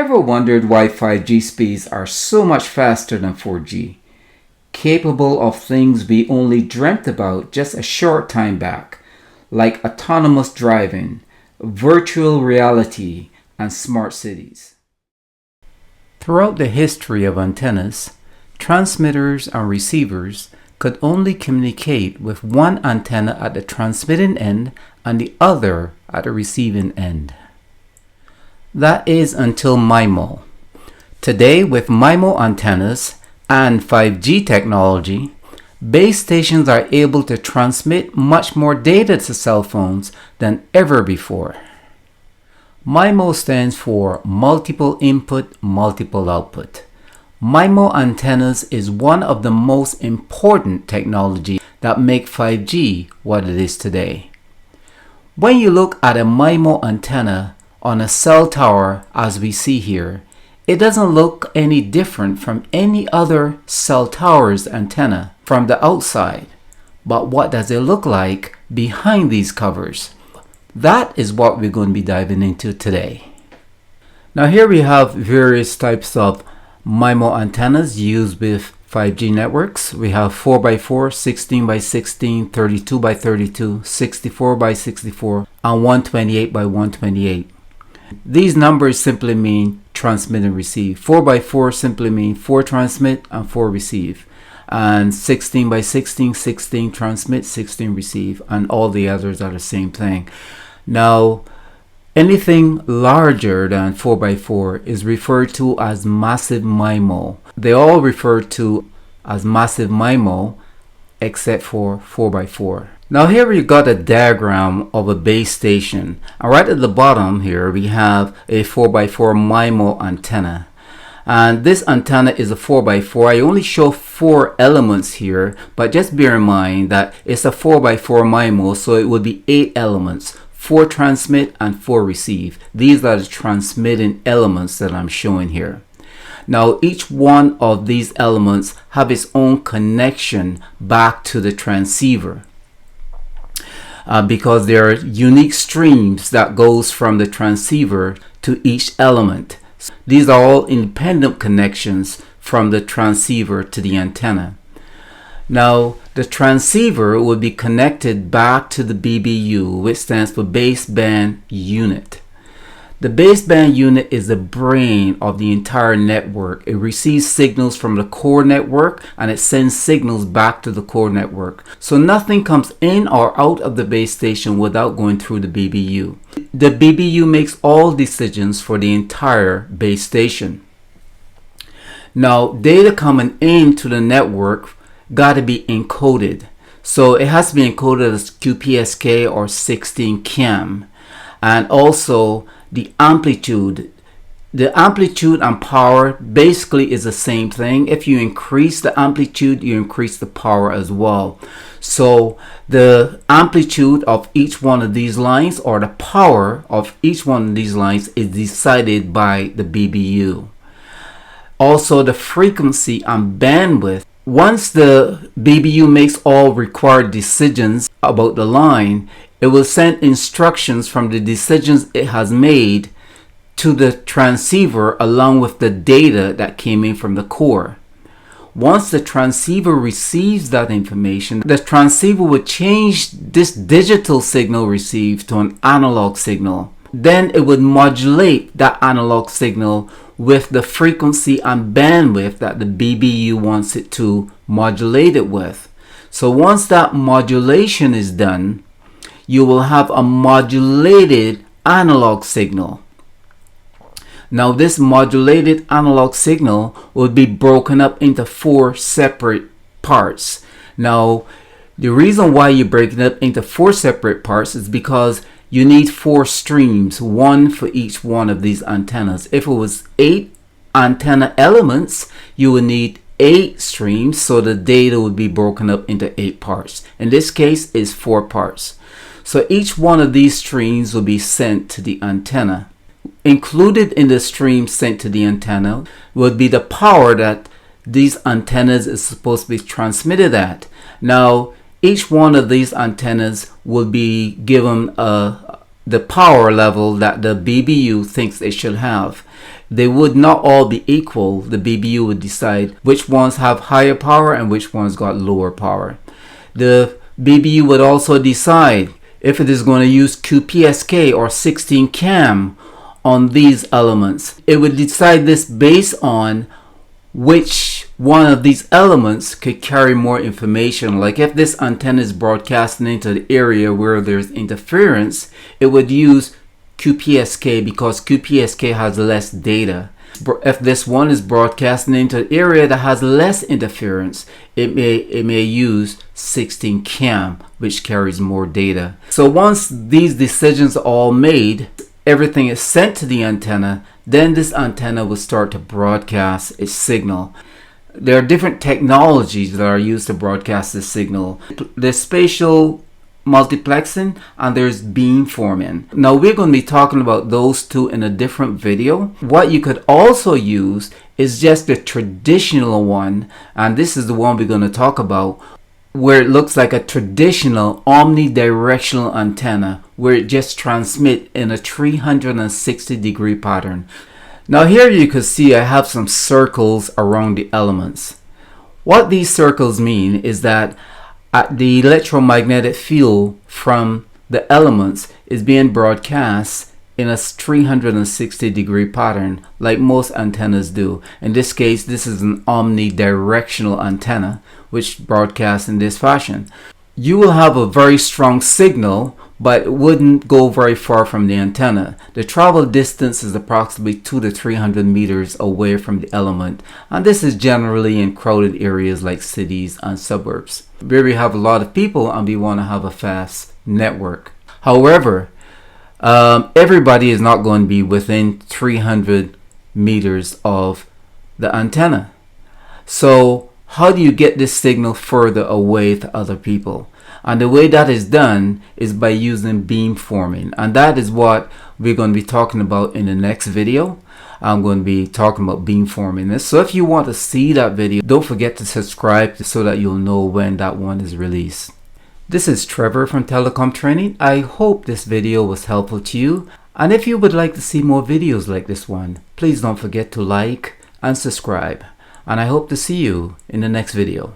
Ever wondered why 5G speeds are so much faster than 4G? Capable of things we only dreamt about just a short time back, like autonomous driving, virtual reality, and smart cities. Throughout the history of antennas, transmitters and receivers could only communicate with one antenna at the transmitting end and the other at the receiving end. That is until Mimo. Today, with Mimo antennas and 5G technology, base stations are able to transmit much more data to cell phones than ever before. Mimo stands for Multiple Input, Multiple Output. Mimo antennas is one of the most important technology that make 5G what it is today. When you look at a Mimo antenna on a cell tower as we see here, it doesn't look any different from any other cell tower's antenna from the outside. But what does it look like behind these covers? That is what we're going to be diving into today. Now here we have various types of Mimo antennas used with 5G networks. We have 4x4, 16x16, 32x32, 64x64, and 128x128. These numbers simply mean transmit and receive. 4x4 simply mean 4 transmit and 4 receive. And 16x16, 16 transmit, 16 receive, and all the others are the same thing. Now, anything larger than 4x4 is referred to as massive MIMO. They all refer to as massive MIMO except for 4x4. Now here we got a diagram of a base station, and right at the bottom here we have a 4x4 MIMO antenna. And this antenna is a 4x4. I only show 4 elements here, but just bear in mind that it's a 4x4 MIMO, so it would be 8 elements. 4 transmit and 4 receive. These are the transmitting elements that I'm showing here. Now each one of these elements have its own connection back to the transceiver. Because there are unique streams that goes from the transceiver to each element. These are all independent connections from the transceiver to the antenna. Now the transceiver will be connected back to the BBU, which stands for Baseband Unit. The baseband unit is the brain of the entire network. It receives signals from the core network and it sends signals back to the core network. So nothing comes in or out of the base station without going through the BBU. The BBU makes all decisions for the entire base station. Now data coming into the network got to be encoded. So it has to be encoded as QPSK or 16 KM. And also the amplitude and power basically is the same thing. If you increase the amplitude, you increase the power as well. So the amplitude of each one of these lines or the power of each one of these lines is decided by the BBU. Also the frequency and bandwidth. Once the BBU makes all required decisions about the line, it will send instructions from the decisions it has made to the transceiver along with the data that came in from the core. Once the transceiver receives that information, the transceiver will change this digital signal received to an analog signal. Then it would modulate that analog signal with the frequency and bandwidth that the BBU wants it to modulate it with. So once that modulation is done, you will have a modulated analog signal. Now this modulated analog signal will be broken up into 4 separate parts. Now the reason why you break it up into 4 separate parts is because you need 4 streams, 1 for each one of these antennas. If it was 8 antenna elements, you would need 8 streams, so the data would be broken up into 8 parts. In this case, it's 4 parts. So each one of these streams will be sent to the antenna. Included in the stream sent to the antenna would be the power that these antennas is supposed to be transmitted at. Now, each one of these antennas will be given the power level that the BBU thinks it should have. they would not all be equal. The BBU would decide which ones have higher power and which ones got lower power. The BBU would also decide if it is going to use QPSK or 16 cam on these elements. It would decide this based on which one of these elements could carry more information. Like if this antenna is broadcasting into the area where there's interference, it would use QPSK because QPSK has less data. If this one is broadcasting into an area that has less interference, it may use 16 cam, which carries more data. So once these decisions are all made, everything is sent to the antenna, then this antenna will start to broadcast its signal. There are different technologies that are used to broadcast this signal. There's spatial multiplexing and there's beamforming. Now we're going to be talking about those two in a different video. What you could also use is just the traditional one, and this is the one we're going to talk about, where it looks like a traditional omnidirectional antenna where it just transmits in a 360-degree pattern. Now here you can see I have some circles around the elements. What these circles mean is that the electromagnetic field from the elements is being broadcast in a 360-degree pattern like most antennas do. In this case, this is an omnidirectional antenna which broadcasts in this fashion. You will have a very strong signal, but it wouldn't go very far from the antenna. The travel distance is approximately 200 to 300 meters away from the element, and this is generally in crowded areas like cities and suburbs, where we have a lot of people and we want to have a fast network. However, everybody is not going to be within 300 meters of the antenna. So how do you get this signal further away to other people? And the way that is done is by using beamforming, and that is what we're going to be talking about in the next video. I'm going to be talking about beamforming this. So if you want to see that video, don't forget to subscribe so that you'll know when that one is released. This is Trevor from Telecom Training. I hope this video was helpful to you, and if you would like to see more videos like this one, please don't forget to like and subscribe, and I hope to see you in the next video.